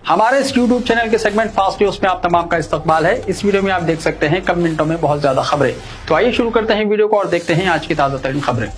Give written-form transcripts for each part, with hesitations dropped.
हमारे इस YouTube channel के सेगमेंट फास्ट न्यूज में आप तमाम का इस्तकबाल है। इस वीडियो में आप देख सकते हैं कम मिनटों में बहुत ज्यादा खबरें। तो आइए शुरू करते हैं वीडियो को और देखते हैं आज की ताजा तरीन खबरें।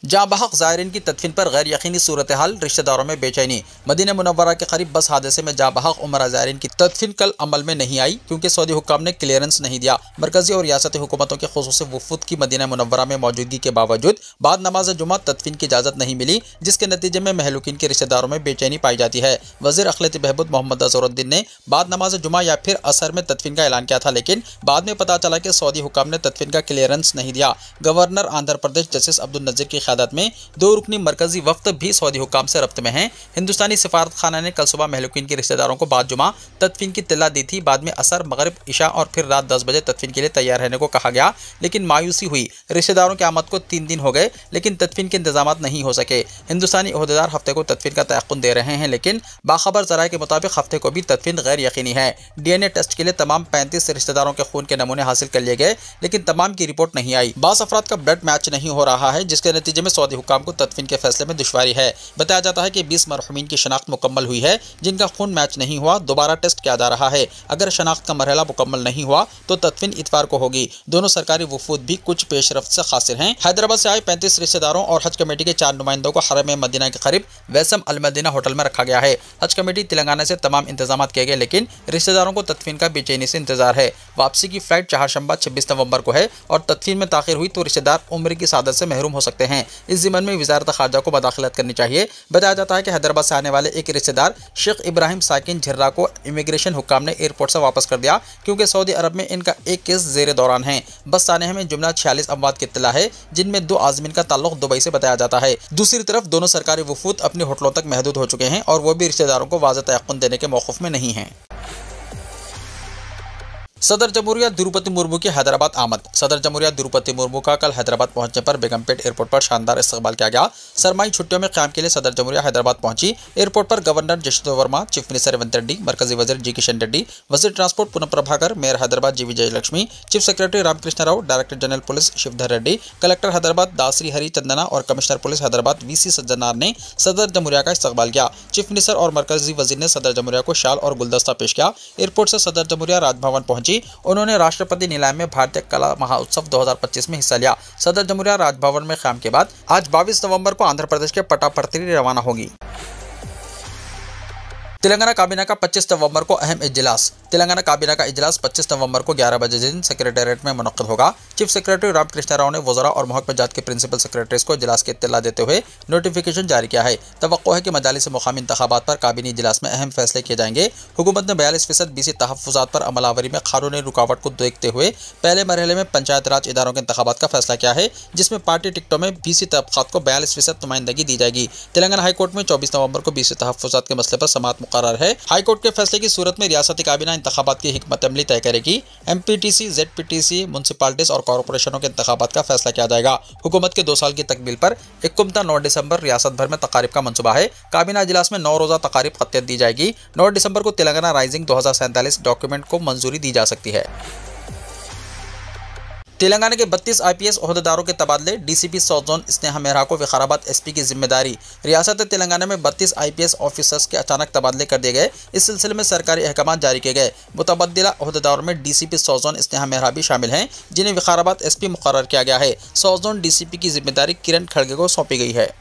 जहाँ बहक ज़ायरीन की तदफीन पर गैर यकीनी सूरत हाल, रिश्तेदारों में बेचैनी। मदीना मुनव्वरा के करीब बस हादसे में जहाँ बहक उमरा ज़ायरीन की तदफीन कल अमल में नहीं आई क्योंकि सऊदी हुक्काम ने क्लियरेंस नहीं दिया। मरकजी और रियासती हुकूमतों के खुसूसी वफूद की मदीना मुनव्वरा में मौजूदगी के बावजूद बाद नमाज जुमा तदफीन की इजाज़त नहीं मिली, जिसके नतीजे में महलूकीन के रिश्तेदारों में बेचैनी पाई जाती है। वज़ीर अखिलती बहबूद मोहम्मद अज़हरुद्दीन ने बाद नमाज जुमा या फिर असर में तदफीन का ऐलान किया था, लेकिन बाद में पता चला कि सऊदी हुक्काम ने तदफीन का क्लियरेंस नहीं दिया। गवर्नर आंध्र प्रदेश जस्टिस अब्दुल नज़ीर की क़यादत में 2 रुकनी मरकजी वफ्द भी सऊदी हुक्काम से रब्त में हैं। हिंदुस्तानी सिफारत खाना ने कल सुबह महलूकीन के रिश्तेदारों को बाद जुमा तदफीन की इत्तला दी थी। बाद में असर, मगरिब, इशा और फिर रात 10 बजे तदफीन के लिए तैयार रहने को कहा गया, लेकिन मायूसी हुई। रिश्तेदारों की आमद को 3 दिन हो गए, लेकिन तदफीन के इंतजाम नहीं हो सके। हिंदुस्तानी ओहदेदार हफ्ते को तदफीन का तयक़ुन दे रहे हैं, लेकिन बाखबर ज़राए के मुताबिक हफ्ते को भी तदफीन गैर यकीनी है। DNA टेस्ट के लिए तमाम 35 रिश्तेदारों के खून के नमूने हासिल कर लिए गए, लेकिन तमाम की रिपोर्ट नहीं आई। 20 अफराद का ब्लड मैच नहीं हो रहा है, जिसके नतीजे में सऊदी हुक्काम को तदफीन के फैसले में दुश्वारी है। बताया जाता है कि 20 मरहूमीन की शनाख्त मुकम्मल हुई है, जिनका खून मैच नहीं हुआ। दोबारा टेस्ट किया जा रहा है। अगर शनाख्त का मरहला मुकम्मल नहीं हुआ तो तदफीन इतवार को होगी। दोनों सरकारी वफूद भी कुछ पेशरफ्त से खासिर हैं। हैदराबाद से आए 35 रिश्तेदारों और हज कमेटी के 4 नुमाइंदों को हरम मदीना के करीब वैसम अल मदीना होटल में रखा गया है। हज कमेटी तेलंगाना से तमाम इंतजाम किए गए, लेकिन रिश्तेदारों को तदफीन का बेचैनी से इंतजार है। वापसी की फ्लाइट चहारशंबा 26 नवंबर को है और तदफीन में ताखिर हुई तो रिश्तेदार उम्र की सादत से महरूम हो सकते हैं। इस ज़िम्मन में वज़ारत ख़ारजा को मदाखलत करनी चाहिए। बताया जाता है कि हैदराबाद से आने वाले एक रिश्तेदार शेख इब्राहिम साकिन झर्रा को इमिग्रेशन हुक्काम ने एयरपोर्ट से वापस कर दिया क्योंकि सऊदी अरब में इनका एक केस ज़ेरे दौरान है। बस सानेह में जुमला 46 अमवात की इत्तला है, जिनमें 2 आज़मीन का ताल्लुक दुबई से बताया जाता है। दूसरी तरफ दोनों सरकारी वफूद अपने होटलों तक महदूद हो चुके हैं और वो भी रिश्तेदारों को वाज़ेह तयक़्क़ुन देने के मौक़िफ़ में नहीं हैं। सदर जमहूरिया द्रौपदी मुर्मू की हैदराबाद आमद। सदर जमहूरिया द्रौपदी मुर्मू का कल हैदराबाद पहुंचने पर बेगमपेट एयरपोर्ट पर शानदार इस्तकबाल किया गया। सरमाई छुट्टियों में क़याम के लिए सदर जमहूरिया हैदराबाद पहुंची। एयरपोर्ट पर governor Jashoda Varma, chief minister Revanth Reddy, मरकजी वज़ीर जी किशन रेड्डी, वज़ीर transport Poonam Prabhakar, mayor Hyderabad G Vijayalakshmi, chief secretary Ramakrishna Rao, director general police Shivdhar Reddy, collector Hyderabad Dasari Hari Chandana और commissioner police Hyderabad VC Sajjanar ने सदर जमहूरिया का इस्तकबाल किया। चीफ मिनिस्टर और मरकजी वज़ीर ने सदर जमहूरिया को शाल और गुलदस्ता पेश किया। एयरपोर्ट से सदर जमहूरिया राजभवन पहुंची। उन्होंने राष्ट्रपति नीलाम में भारतीय कला महोत्सव 2025 में हिस्सा लिया। सदर जमहूरिया राजभवन में क़याम के बाद आज 22 नवंबर को आंध्र प्रदेश के पटापर्ती रवाना होगी। तेलंगाना काबीना का 25 नवंबर को अहम इजलास। तेलंगाना काबीना का इजलास 25 नवंबर को 11 बजे दिन सेक्रेटेरिएट में मुनक्किद होगा। चीफ सेक्रेटरी रामकृष्ण राव ने वज़रा और महकमा जात के प्रिंसिपल सेक्रेटरीज को इजलास की इत्तला देते हुए नोटिफिकेशन जारी किया है। तवक्को है कि मजालिस मुक़ामी इंतखाबात पर काबीनी इजलास में अहम फैसले किए जाएंगे। हुकूमत ने 42% BC तहफ़्फ़ुज़ात पर अमलावरी में कानूनी रुकावट को देखते हुए पहले मरहले में पंचायत राज इदारों के इंतखाबात का फैसला किया है, जिसमें पार्टी टिकटों में BC तबक़ात को 42% नुमाइंदगी दी जाएगी। तेलंगाना हाईकोर्ट में 24 नवंबर को BC तहफ़्फ़ुज़ात के मसले पर समाअत मुक़र्रर है। हाईकोर्ट के फैसले की सूरत में रियासती काबीना इंतखाबात की हिकमत अमली तय करेगी। MPTC, ZPTC, म्यूनसिपालिटीज और कॉरपोरेशनों के इंतखाबात का फैसला किया जाएगा। हुकूमत के 2 साल की तकमील पर 9 दिसंबर रियासत भर में तकारीब का मंसूबा है। काबीना इजलास में 9 रोज़ा तकारीब ख़त्तियत दी जाएगी। 9 दिसंबर को तेलंगाना राइजिंग 2047 डॉक्यूमेंट को मंजूरी दी जा सकती है। तेलंगाना के 32 IPS ओहदेदारों के तबादले। DCP south zone Sneha Mehra को विकाराबाद SP की जिम्मेदारी। रियासत तेलंगाना में 32 IPS ऑफिसर्स के अचानक तबादले कर दिए गए। इस सिलसिले में सरकारी अहकाम जारी किए गए। मुतबद्दिला ओहदेदारों में DCP south zone Sneha Mehra भी शामिल हैं, जिन्हें विकाराबाद SP मुकर्रर किया गया है। साउथ जोन DCP की जिम्मेदारी किरण खड़गे को सौंपी गई है।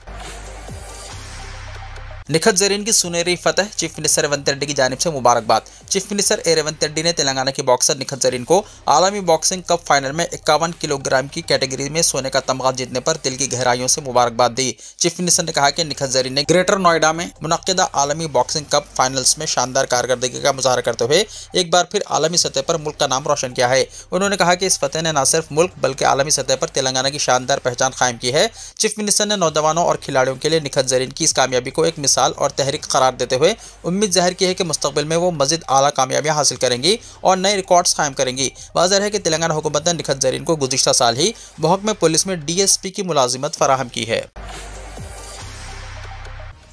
निखत ज़रीन की सुनहरी फतह। चीफ मिनिस्टर रेवंत रेड्डी की जानिब से मुबारकबाद। चीफ मिनिस्टर रेवंत रेड्डी ने तेलंगाना की बॉक्सर निखत ज़रीन को आलमी बॉक्सिंग कप फाइनल में 51 किलोग्राम की कैटेगरी में सोने का तमगा जीतने पर दिल की गहराइयों से मुबारकबाद दी। चीफ मिनिस्टर ने कहा कि निखत ज़रीन ने ग्रेटर नोएडा में मुनक्किदा आलमी बॉक्सिंग कप फाइनल्स में शानदार कारकर्दगी का मुजाहरा करते हुए एक बार फिर आलमी सतह पर मुल्क का नाम रोशन किया है। उन्होंने कहा कि इस फतह ने न सिर्फ मुल्क बल्कि आलमी सतह पर तेलंगाना की शानदार पहचान कायम की है। चीफ मिनिस्टर ने नौजवानों और खिलाड़ियों के लिए निखत ज़रीन की इस कामयाबी को एक मिसाल और तहरीक करार देते हुए उम्मीद जाहिर की है कि मुस्तकबिल में वो मज़ीद आला कामयाबियां हासिल करेंगी और नए रिकॉर्ड्स कायम करेंगी। वाज़ेह है कि तेलंगाना हुकूमत ने निखत ज़रीन को गुज़िश्ता साल ही महकमे पुलिस में DSP की मुलाजिमत फराहम की है।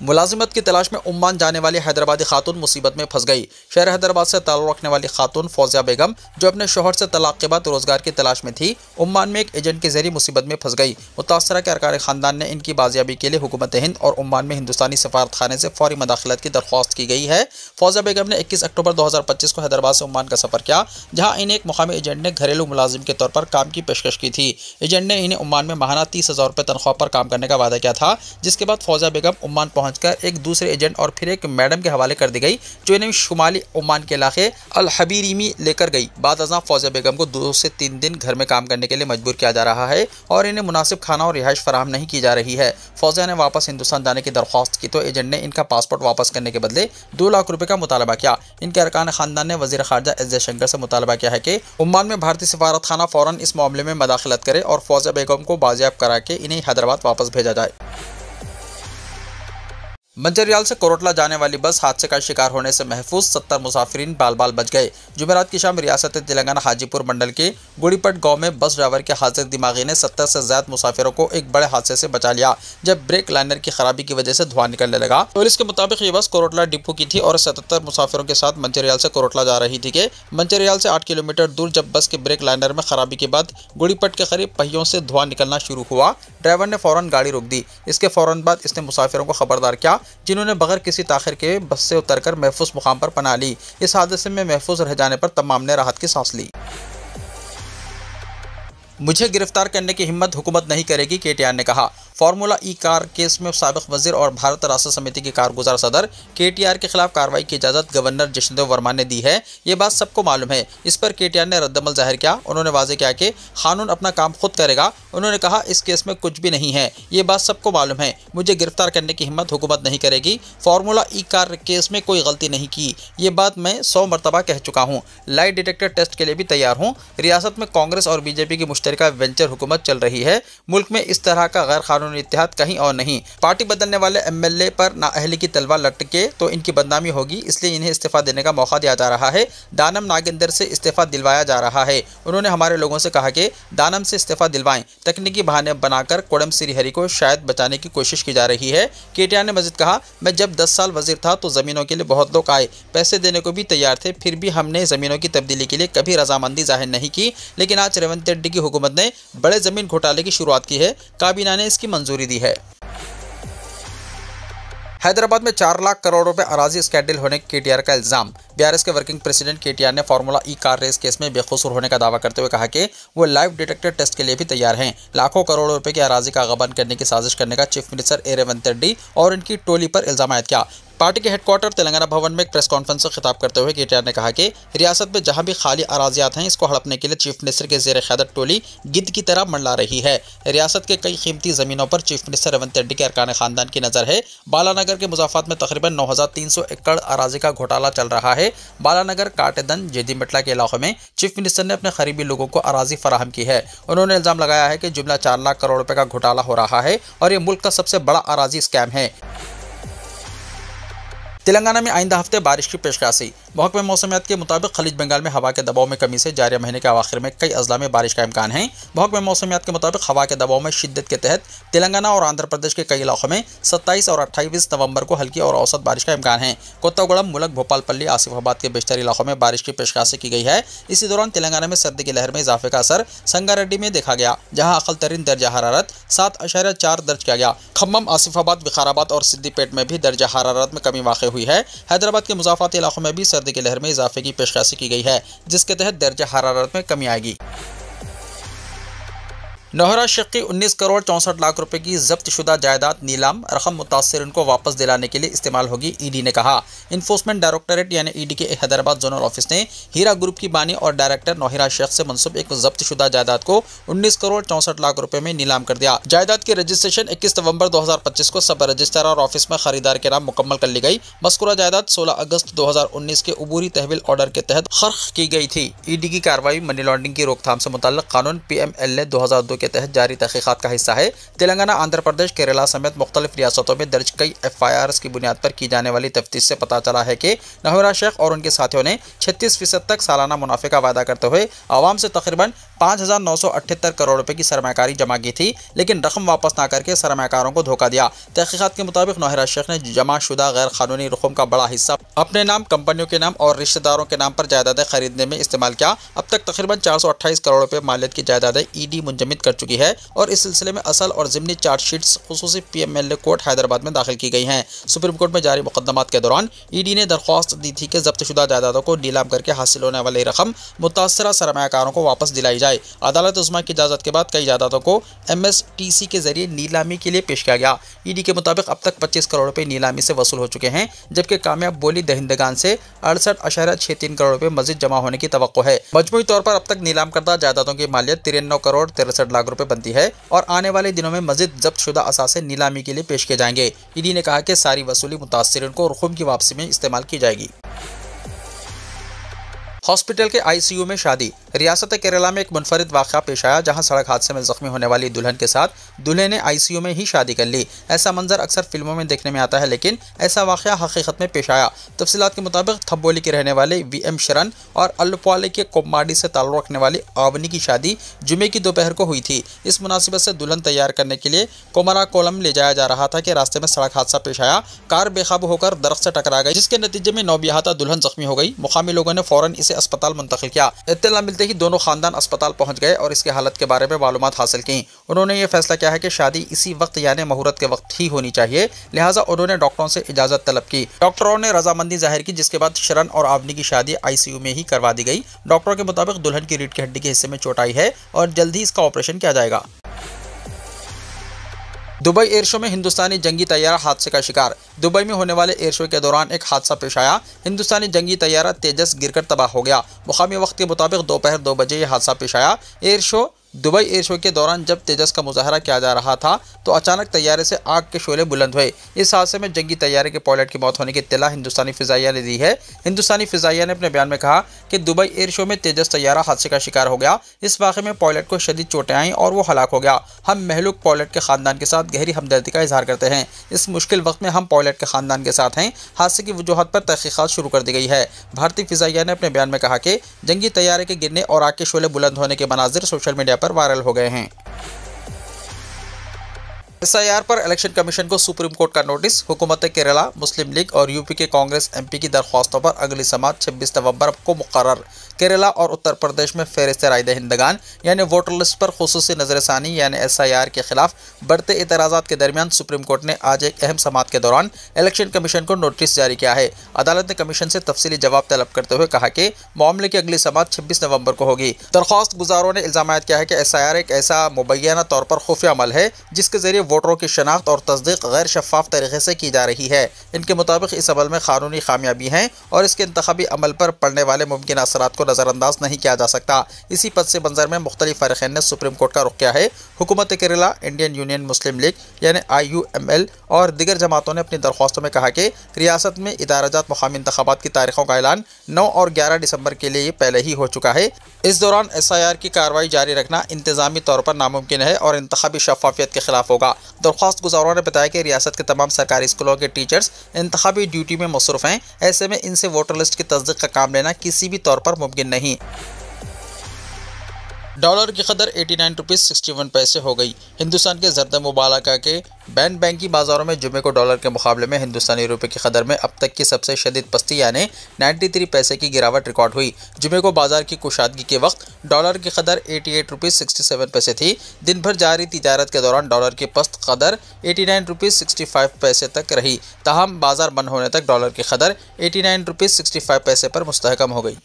मुलाजिमत की तलाश में उम्मान जाने वाली हैदराबादी खातून मुसीबत में फंस गई। शहर हैदराबाद से ताल्लुक़ रखने वाली खातून फौजिया बेगम, जो अपने शोहर से तलाक के बाद रोजगार की तलाश में थी, उम्मान में एक एजेंट के जरिए मुसीबत में फंस गई। मुतासरा के अरकान खानदान ने इनकी बाजियाबी के लिए हुकूमत हिंद और उम्मान में हिंदुस्तानी सफारत खाने से फौरी मदाखलत की दरख्वास्त की गई है। फौजिया बेगम ने 21 अक्टूबर 2025 को हैदराबाद से उम्मान का सफर किया, जहाँ इन्हें एक मुकामी एजेंट ने घरेलू मुलाजिम के तौर पर काम की पेशकश की थी। एजेंट ने इन्हें उम्मान में माहाना 30,000 रुपये तनख्वाह पर काम करने का वादा किया था, जिसके बाद फौजिया बेगम उम्मान पहुंचकर एक दूसरे एजेंट और फिर एक मैडम के हवाले कर दी गई, जो इन्हें शुमाली ओमान के इलाके अल हबीरीमी लेकर गई। बाद अज़ां फौजिया बेगम को 2 से 3 दिन घर में काम करने के लिए मजबूर किया जा रहा है और इन्हें मुनासिब खाना और रिहाइश फराहम नहीं की जा रही है। फौजिया ने वापस हिंदुस्तान जाने की दरख्वास्त की तो एजेंट ने इनका पासपोर्ट वापस करने के बदले 2 लाख रुपए का मुतालबा किया। इनके अरकान खानदान ने वज़ीर ख़ारजा एस जयशंकर से मुतालबा किया है कि उम्मान में भारतीय सफारत खाना फ़ौरन इस मामले में मदाखलत करे और फौजिया बेगम को बाजियाब करा के इन्हें हैदराबाद वापस भेजा जाए। मंचरियाल से कोरोटला जाने वाली बस हादसे का शिकार होने से महफूज 70 मुसाफिरीन बाल बाल बच गए। जुमेरात की शाम रियासत तेलंगाना हाजीपुर मंडल के गुड़ीपट गांव में बस ड्राइवर के हाजिर दिमागी ने 70 से ज्यादा मुसाफिरों को एक बड़े हादसे से बचा लिया, जब ब्रेक लाइनर की खराबी की वजह से धुआं निकलने लगा। पुलिस के मुताबिक ये बस कोरोटला डिपो की थी और 77 मुसाफिरों के साथ मंचरियाल से कोरोटला जा रही थी कि मंचरियाल से 8 किलोमीटर दूर जब बस के ब्रेक लाइनर में खराबी के बाद गुड़ीपट के करीब पहियों से धुआं निकलना शुरू हुआ। ड्राइवर ने फौरन गाड़ी रोक दी। इसके फौरन बाद इसने मुसाफिरों को खबरदार किया, जिन्होंने बगैर किसी ताखिर के बस से उतरकर महफूज मुकाम पर पनाह ली। इस हादसे में महफूज रह जाने पर तमाम ने राहत की सांस ली। मुझे गिरफ्तार करने की हिम्मत हुकूमत नहीं करेगी, केटीआर ने कहा। फार्मूला ई कार केस में साबिक वजीर और भारत राष्ट्र समिति के कारगुजार सदर केटीआर के खिलाफ कार्रवाई की इजाज़त गवर्नर जिष्णुदेव वर्मा ने दी है। ये बात सबको मालूम है। इस पर केटीआर ने रद्दमल जाहिर किया। उन्होंने वाजे किया कि कानून अपना काम खुद करेगा। उन्होंने कहा, इस केस में कुछ भी नहीं है, ये बात सबको मालूम है। मुझे गिरफ्तार करने की हिम्मत हुकूमत नहीं करेगी। फार्मूला ई कार केस में कोई गलती नहीं की, ये बात मैं 100 मरतबा कह चुका हूँ। लाई डिटेक्टर टेस्ट के लिए भी तैयार हूँ। रियासत में कांग्रेस और बीजेपी की मुश्तरका वेंचर हुकूमत चल रही है। मुल्क में इस तरह का गैर कानूनी इत्तेहाद कहीं और नहीं। पार्टी बदलने वाले एमएलए पर नाअहली की तलवार लटके तो इनकी बदनामी होगी, इसलिए इन्हें इस्तीफा देने का मौका दिया जा रहा है। दानम नागेंद्र से इस्तीफा दिलवाया जा रहा है। उन्होंने हमारे लोगों से कहा कि दानम से इस्तीफा दिलवाएं। तकनीकी बहाने बनाकर कोडम श्रीहरि को शायद बचाने की कोशिश की जा रही है। केटीआर ने मजीद कहा, मैं जब 10 साल वजीर था तो ज़मीनों के लिए बहुत लोग आए, पैसे देने को भी तैयार थे, फिर भी हमने ज़मीनों की तब्दीली के लिए कभी रजामंदी जाहिर नहीं की। लेकिन आज रेवंत रेड्डी की हुकूमत ने बड़े ज़मीन घोटाले की शुरुआत की है। काबीना ने इसकी मंजूरी दी है। हैदराबाद में 4 लाख करोड़ रुपए अराजी स्कैंडल होने केटीआर का इल्जाम। बीआरएस के वर्किंग प्रेसिडेंट केटीआर ने फार्मूला ई कार रेस केस में बेकसूर होने का दावा करते हुए कहा कि वो लाइव डिटेक्टर टेस्ट के लिए भी तैयार हैं। लाखों करोड़ों रुपए की अराजी का गबन करने की साजिश करने का चीफ मिनिस्टर रेवंत रेड्डी और इनकी टोली पर इल्जाम आयद किया। पार्टी के हेडक्वार्टर तेलंगाना भवन में एक प्रेस कॉन्फ्रेंस से खिताब करते हुए केटीआर ने कहा कि रियासत में जहां भी खाली अराजियात हैं, इसको हड़पने के लिए चीफ मिनिस्टर के ज़ेर क़यादत टोली गिद्ध की तरह मंडला रही है। रियासत के कई कीमती ज़मीनों पर चीफ मिनिस्टर रेवंत रेड्डी के अरकान खानदान की नज़र है। बालानगर के मुजाफात में तकरीबन 9300 एकड़ अराजी का घोटाला चल रहा है। बालानगर, काटेदन, जेदीमटला के इलाकों में चीफ मिनिस्टर ने अपने करीबी लोगों को अराजी फराहम की है। उन्होंने इल्ज़ाम लगाया है कि जुमला 4 लाख करोड़ रुपए का घोटाला हो रहा है और ये मुल्क का सबसे बड़ा अराजी स्कैम है। तेलंगाना में आइंदा हफ्ते बारिश की पेशकशी। महकमे मौसमियात के मुताबिक खलीज बंगाल में हवा के दबाव में कमी से जारी महीने के आखिर में कई अजला में बारिश का इम्कान है। महकमे मौसमियात के मुताबिक हवा के दबाव में शिद्दत के तहत तेलंगाना और आंध्र प्रदेश के कई इलाकों में 27 और 28 नवंबर को हल्की और औसत बारिश का इम्कान है। कोत्तागुड़म, मुलक, भोपालपल्ली, आसिफाबाद के बेशतर इलाकों में बारिश की पेशकशी की गई है। इसी दौरान तेलंगाना में सर्दी की लहर में इजाफे का असर संगारेड्डी में देखा गया, जहाँ अकल तरीन दर्जा हरारत 7.4 दर्ज किया गया। खम्मम, आसिफाबाद, विकाराबाद और सिद्दीपेट में भी दर्जा हरारत में कमी वाक़ हुई है। हैदराबाद के मुजाफाती इलाकों में भी सर्दी की लहर में इजाफे की पेशकशी की गई है, जिसके तहत दर्जा हरारत में कमी आएगी। नौहरा शेख की 19 करोड़ 64 लाख रुपए की जब्त शुदा जायदाद नीलाम रकम मुतासरीन को वापस दिलाने के लिए इस्तेमाल होगी, ईडी ने कहा। इन्फोर्समेंट डायरेक्टरेट यानी ईडी के हैदराबाद जोनल ऑफिस ने हीरा ग्रुप की बानी और डायरेक्टर नौहरा शेख से मंसूब एक जब्त शुदा जायदाद को 19 करोड़ 64 लाख रुपए में नीलाम कर दिया। जायदाद की रजिस्ट्रेशन 21 नवंबर 2025 को सब रजिस्ट्रार और ऑफिस में खरीदार के नाम मुकम्मल कर ली गई। मज़कूरा जायदाद 16 अगस्त 2019 के उबूरी तहवील ऑर्डर के तहत खर्च की गई थी। ईडी की कार्रवाई मनी लॉन्ड्रिंग की रोकथाम से मुतल्लिक कानून PMLA 2002 के तहत जारी तहकीकात का हिस्सा है। तेलंगाना, आंध्र प्रदेश, केरला समेत मुख्तलिफ रियासतों में दर्ज कई FIRs की बुनियाद पर की जाने वाली तफ्तीश से पता चला है कि नौहरा शेख और उनके साथियों ने 36% तक सालाना मुनाफे का वादा करते हुए आवाम से तकरीबन 5,978 करोड़ रुपए की सरमाकारी जमा की थी, लेकिन रकम वापस ना करके सरमाकारों को धोखा दिया। तहकीकात के मुताबिक नौहरा शेख ने जमा शुदा गैर कानूनी रकम का बड़ा हिस्सा अपने नाम, कंपनियों के नाम और रिश्तेदारों के नाम पर जायदादें खरीदने में इस्तेमाल किया। अब तक तकरीबन 428 करोड़ रुपए मालियत की जायदादें ED मुंजमद कर चुकी है और इस सिलसिले में असल और ज़िमनी चार्जशीट्स खुसूसी PMLA कोर्ट हैदराबाद में दाखिल की गई हैं। सुप्रीम कोर्ट में जारी मुकदमात के दौरान ED ने दरख्वास्त दी थी कि जब्तशुदा जायदादों को नीलाम करके हासिल होने वाली रकम मुतासरा सरमायाकारों को वापस दिलाई जाए। अदालत उस्मा की इजाज़त के बाद कई जायदादों को MSTC के जरिए नीलामी के लिए पेश किया गया। ED के मुताबिक अब तक 25 करोड़ रुपए नीलामी से वसूल हो चुके हैं, जबकि कामयाब बोली दहिंदगान से 68.63 करोड़ रुपए मजीद जमा होने की तवक्को है। मजमूई तौर पर अब तक नीलाम करदा जायदादों की मालियत 93 करोड़ 63 लाख रुपए बनती है और आने वाले दिनों में मजीद जब्तशुदा असासे नीलामी के लिए पेश किए जाएंगे। ED ने कहा कि सारी वसूली मुतासरीन को रकूम की वापसी में इस्तेमाल की जाएगी। हॉस्पिटल के ICU में शादी। रियासत केरला में एक मुनफरिद वाक़या पेश आया, जहां सड़क हादसे में जख्मी होने वाली दुल्हन के साथ दूल्हे ने ICU में ही शादी कर ली। ऐसा मंजर अक्सर फिल्मों में देखने में आता है, लेकिन ऐसा वाक़या हकीकत में पेश आया। तफसीलात के मुताबिक थब्बोली के रहने वाले VM शरण और अल्लुपाले के कोम्माडी से ताल्लुक़ रखने वाली आवनी की शादी जुमे की दोपहर को हुई थी। इस मुनासिबत से दुल्हन तैयार करने के लिए कोमराकोलम ले जाया जा रहा था कि रास्ते में सड़क हादसा पेश आया। कार बेकाबू होकर दरख्त से टकरा गई, जिसके नतीजे में नौबियाहता दुल्हन जख्मी हो गई। मुकामी लोगों ने फौरन इसे अस्पताल मुंतकिल किया। इत्तला मिलते ही दोनों खानदान अस्पताल पहुंच गए और इसकी हालत के बारे में मालूमात हासिल की। उन्होंने ये फैसला किया है कि शादी इसी वक्त यानी मुहूर्त के वक्त ही होनी चाहिए, लिहाजा उन्होंने डॉक्टरों से इजाजत तलब की। डॉक्टरों ने रजामंदी जाहिर की, जिसके बाद शरण और आवनी की शादी ICU में ही करवा दी गई। डॉक्टरों के मुताबिक दुल्हन की रीढ़ की हड्डी के हिस्से में चोट आई है और जल्द ही इसका ऑपरेशन किया जाएगा। दुबई एयर शो में हिंदुस्तानी जंगी तैयारा हादसे का शिकार। दुबई में होने वाले एयर शो के दौरान एक हादसा पेश आया। हिंदुस्तानी जंगी तैयारा तेजस गिरकर तबाह हो गया। मुकामी वक्त के मुताबिक दोपहर 2 बजे यह हादसा पेश आया। दुबई एयर शो के दौरान जब तेजस का मुजाहरा किया जा रहा था तो अचानक तैयारे से आग के शोले बुलंद हुए। इस हादसे में जंगी तैयारे के पायलट की मौत होने की इत्तला हिंदुस्तानी फिजाइया ने दी है। हिंदुस्तानी फिजाइया ने अपने बयान में कहा कि दुबई एयर शो में तेजस तैयारा हादसे का शिकार हो गया। इस वाक़े में पायलट को शदीद चोटें आईं और वो हलाक हो गया। हम महलूक पायलट के ख़ानदान के साथ गहरी हमदर्दी का इजहार करते हैं। इस मुश्किल वक्त में हम पायलट के ख़ानदान के साथ हैं। हादसे की वजूहत पर तहकीकात शुरू कर दी गई है। भारतीय फिजाइया ने अपने बयान में कहा कि जंगी तैयारे के गिरने और आग के शोले बुलंद होने के मनाजिर सोशल मीडिया पर वायरल हो गए हैं। SIR पर इलेक्शन कमीशन को सुप्रीम कोर्ट का नोटिस। हुकूमत केरला, मुस्लिम लीग और UP के कांग्रेस MP की दरख्वास्तों पर अगली समाअत 26 नवंबर को मुकर्रर। केरला और उत्तर प्रदेश में फहरिस्त राय दहिंदगान यानी वोटर लिस्ट पर खुसूसी नजरसानी यानी SIR के खिलाफ बढ़ते एतराज़ात के दरमियान सुप्रीम कोर्ट ने आज एक अहम समाअत के दौरान इलेक्शन कमीशन को नोटिस जारी किया है। अदालत ने कमीशन से तफसीली जवाब तलब करते हुए कहा कि मामले की अगली समाअत 26 नवंबर को होगी। दरख्वास्त गुजारों ने इल्ज़ाम किया है कि SIR एक ऐसा मुबैना तौर पर खुफिया अमल है जिसके जरिए वोटरों की शनाख्त और तस्दीक गैर शफाफ तरीके से की जा रही है। इनके मुताबिक इस अमल में कानूनी खामियाबी हैं और इसके इंतखाबी अमल पर पड़ने वाले मुमकिन असरात को नज़रअंदाज नहीं किया जा सकता। इसी पद से मंजर में मुख्तलिफ फ़रीक़ैन ने सुप्रीम कोर्ट का रुख किया है। हुकूमत केरला, इंडियन यूनियन मुस्लिम लीग यानी IUML और दीगर जमातों ने अपनी दरख्वास्तों में कहा कि रियासत में इदाराजात मुकामी इंतखाबात की तारीखों का ऐलान 9 और 11 दिसंबर के लिए पहले ही हो चुका है। इस दौरान SIR की कार्रवाई जारी रखना इंतजामी तौर पर नामुमकिन है और इंतखाबी शफाफियत के खिलाफ होगा। दरख्वास्त गुजारों ने बताया कि रियासत के तमाम सरकारी स्कूलों के टीचर्स इंतखाबी ड्यूटी में मसरूफ़ हैं। ऐसे में इनसे वोटर लिस्ट की तस्दीक का काम लेना किसी भी तौर पर मुमकिन नहीं। डॉलर की कदर 89 रुपीज़ 61 पैसे हो गई। हिंदुस्तान के ज़र्द मुबालका के बैन बैंकी बाज़ारों में जुमे को डॉलर के मुकाबले में हिंदुस्तानी रुपये की कदर में अब तक की सबसे शदीद पस्ती यानी 93 पैसे की गिरावट रिकॉर्ड हुई। जुमे को बाजार की कुशादगी के वक्त डॉलर की कदर 88 रुपीज़ 67 पैसे थी। दिन भर जारी तिजारत के दौरान डॉलर की पस्त कदर 89 रुपीज़ 65 पैसे तक रही। ताहम बाजार बंद होने तक डॉलर की कदर 89 रुपीज़ 65 पैसे पर मुस्तहकम हो गई।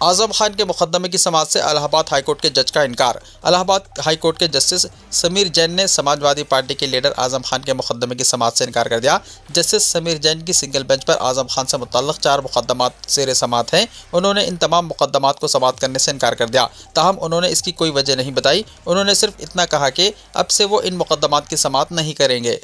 आजम खान के मुकदमे की समाअत से इलाहाबाद हाईकोर्ट के जज का इनकार। इलाहाबाद हाईकोर्ट के जस्टिस समीर जैन ने समाजवादी पार्टी के लीडर आजम खान के मुकदमे की समाअत से इनकार कर दिया। जस्टिस समीर जैन की सिंगल बेंच पर आजम खान से मुतल्लक 4 मुकदमात ज़ेर समाअत हैं। उन्होंने इन तमाम मुकदमात को समाअत करने से इनकार कर दिया। ताहम उन्होंने इसकी कोई वजह नहीं बताई। उन्होंने सिर्फ इतना कहा कि अब से वो इन मुकदमात की समाअत नहीं करेंगे।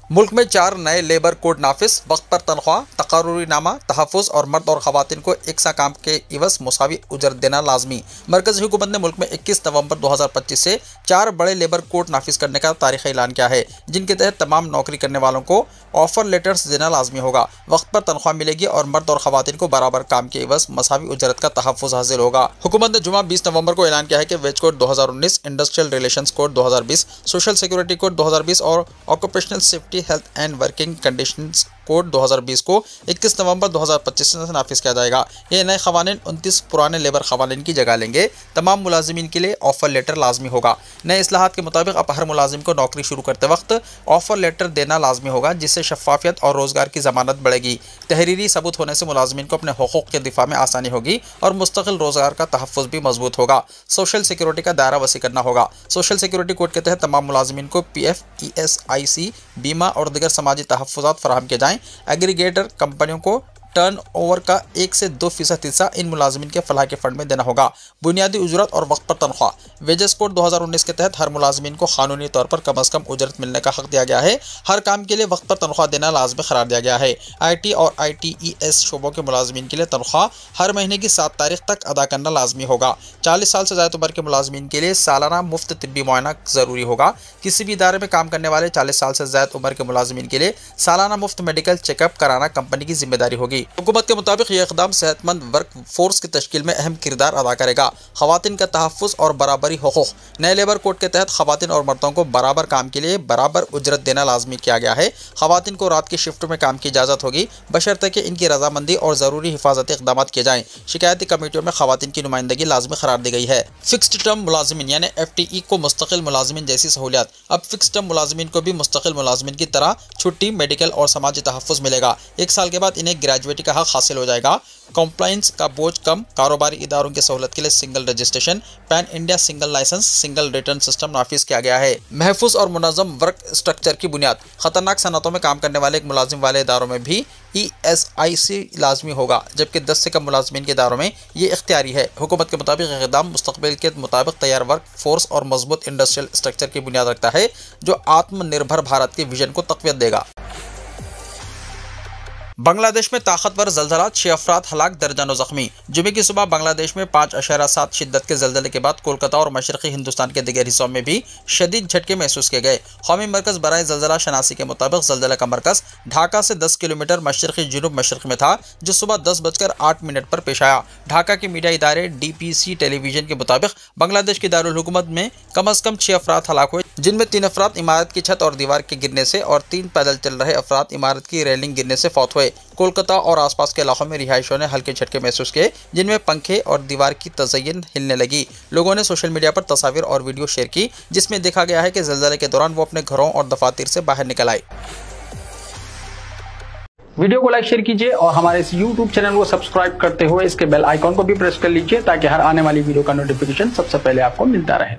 मुल्क में 4 नए लेबर कोड नाफिज, वक्त पर तनख्वाह, तकर्रुरी नामा, तहफ़्फ़ुज़ और मर्द और ख़वातीन को एक सा काम के इवज़ मुसावी उजरत देना लाजमी। मरकज़ी हुकूमत ने मुल्क में 21 नवंबर 2025 से 4 बड़े लेबर कोड नाफिज करने का तारीख़ी ऐलान किया है, जिनके तहत तमाम नौकरी करने वालों को ऑफर लेटर्स देना लाजमी होगा, वक्त पर तनख्वाह मिलेगी और मर्द और ख़वातीन को बराबर काम के इवज़ मुसावी उजरत का तहफ़्फ़ुज़ हासिल होगा। हुकूमत ने जुमा 20 नवंबर को ऐलान किया है कि wage code 2019, industrial relations code 2020, social security code 2020 और occupational safety, health and working conditions code 2020 को 21 नवंबर 2025 से नाफिज किया जाएगा। ये नए क़वानीन 29 पुराने लेबर क़वानीन की जगह लेंगे। तमाम मुलाजिमीन के लिए ऑफ़र लेटर लाजमी होगा। नए इस्लाहात के मुताबिक अब हर मुलाजिम को नौकरी शुरू करते वक्त ऑफ़र लेटर देना लाजमी होगा, जिससे शफाफियत और रोज़गार की ज़मानत बढ़ेगी। तहरीरी सबूत होने से मुलाजिमीन को अपने हुकूक़ के दिफा में आसानी होगी और मुस्तकिल रोज़गार का तहफ़्फ़ुज़ भी मजबूत होगा। सोशल सिक्योरिटी का दायरा वसी करना होगा। सोशल सिक्योरिटी कोड के तहत तमाम मुलाजिमीन को PF, ESIC, बीमा और दीगर समाजी तहफ़्फ़ुज़ात फराहम किए जाएँ। एग्रीगेटर कंपनियों को टर्नओवर का 1 से 2% हिस्सा इन मुलाजिमीन के फलाह के फंड में देना होगा। बुनियादी उजरत और वक्त पर तनख्वाह। वेजेस कोड 2019 के तहत हर मुलाजिमीन को कानूनी तौर पर कम अज़ कम उजरत मिलने का हक दिया गया है। हर काम के लिए वक्त पर तनख्वाह देना लाजमी करार दिया गया है। IT और ITES शोबों के मुलाजिमीन के लिए तनख्वाह हर महीने की 7 तारीख तक अदा करना लाजमी होगा। 40 साल से ज़्यादा उम्र के मुलाजिमीन के लिए सालाना मुफ्त तिब्बी मुआयना ज़रूरी होगा। किसी भी इदारे में काम करने वाले 40 साल से ज़्यादा उम्र के मुलाजिमीन के लिए सालाना मुफ्त मेडिकल चेकअप कराना कंपनी की जिम्मेदारी होगी। हुकूमत के मुताबिक यह इक़दाम सेहतमंद वर्क फोर्स की तश्कील में अहम किरदार अदा करेगा। ख़वातीन का तहफ़्फ़ुज़ और बराबरी हुकूक़। नए लेबर कोड के तहत ख़वातीन और मर्दों को बराबर काम के लिए बराबर उजरत देना लाजमी किया गया है। ख़वातीन को रात की शिफ्ट में काम की इजाज़त होगी, बशर्ते कि इनकी रजामंदी और ज़रूरी हिफाजती इक़दाम किए जाएँ। शिकायती कमेटियों में ख़वातीन की नुमाइंदगी लाजमी करार दी गई है। फ़िक्स्ड टर्म मुलाजिमीन यानी FTE को मुस्तकिल मुलाजिमीन जैसी सहूलियात। अब फ़िक्स्ड टर्म मुलाजिमीन को भी मुस्तकिल मुलाजिमीन की तरह छुट्टी, मेडिकल और समाजी तहफ़्फ़ुज़ मिलेगा। 1 साल के बाद इन्हें ग्रेजुएटी का हक हासिल हो जाएगा। कॉम्प्लाइंस का बोझ कम। कारोबारी इदारों की सहूलत के लिए single registration, pan India single licence, single return system नाफिज किया गया है। महफूज और मुनज़्ज़म वर्क स्ट्रक्चर की बुनियाद। खतरनाक सनतों में काम करने वाले एक मुलाजिम वाले इदारों में भी ESIC लाजमी होगा, जबकि 10 से कम मुलाजमीन के इदारों में ये इख्तियारी है। हुकूमत के मुताबिक इक़दाम मुस्तक़बिल के मुताबिक तैयार वर्क फोर्स और मजबूत इंडस्ट्रियल स्ट्रक्चर की बुनियाद रखता है, जो आत्मनिर्भर भारत के विजन को तक़वियत देगा। बांग्लादेश में ताकतवर ज़लज़ला, 6 अफराद हलाक, दर्जनों ज़ख्मी। जुमे की सुबह बांग्लादेश में 5.7 शिद्दत के ज़लज़ले के बाद कोलकाता और मशरक़ी हिंदुस्तान के दिगर हिस्सों में भी शदीद झटके महसूस किए गए। कौमी मरकज़ बराए ज़लज़ला शनासी के मुताबिक ज़लज़ले का मरकज़ ढाका से 10 किलोमीटर मशरक़ी जुनूब मशरक़ में था, जो सुबह 10:08 पर पेश आया। ढाका के मीडिया इदारे DPC टेलीविज़न के मुताबिक बांग्लादेश की दारुल हुकूमत में कम अज़ कम 6 अफराद हलाक हुए, जिनमें 3 अफराद इमारत की छत और दीवार के गिरने से और 3 पैदल चल रहे अफराद इमारत की रेलिंग गिरने से फौत हुए। कोलकाता और आसपास के इलाकों में रिहायशियों ने हल्के झटके महसूस किए, जिनमें पंखे और दीवार की तज़य्युन हिलने लगी। लोगों ने सोशल मीडिया पर तस्वीर और वीडियो शेयर की, जिसमें देखा गया है कि ज़लज़ले के दौरान वो अपने घरों और दफातर से बाहर निकल आए। वीडियो को लाइक शेयर कीजिए और हमारे इस YouTube चैनल को सब्सक्राइब करते हुए इसके बेल आइकॉन को भी प्रेस कर लीजिए, ताकि हर आने वाली वीडियो का नोटिफिकेशन सबसे पहले आपको मिलता रहे।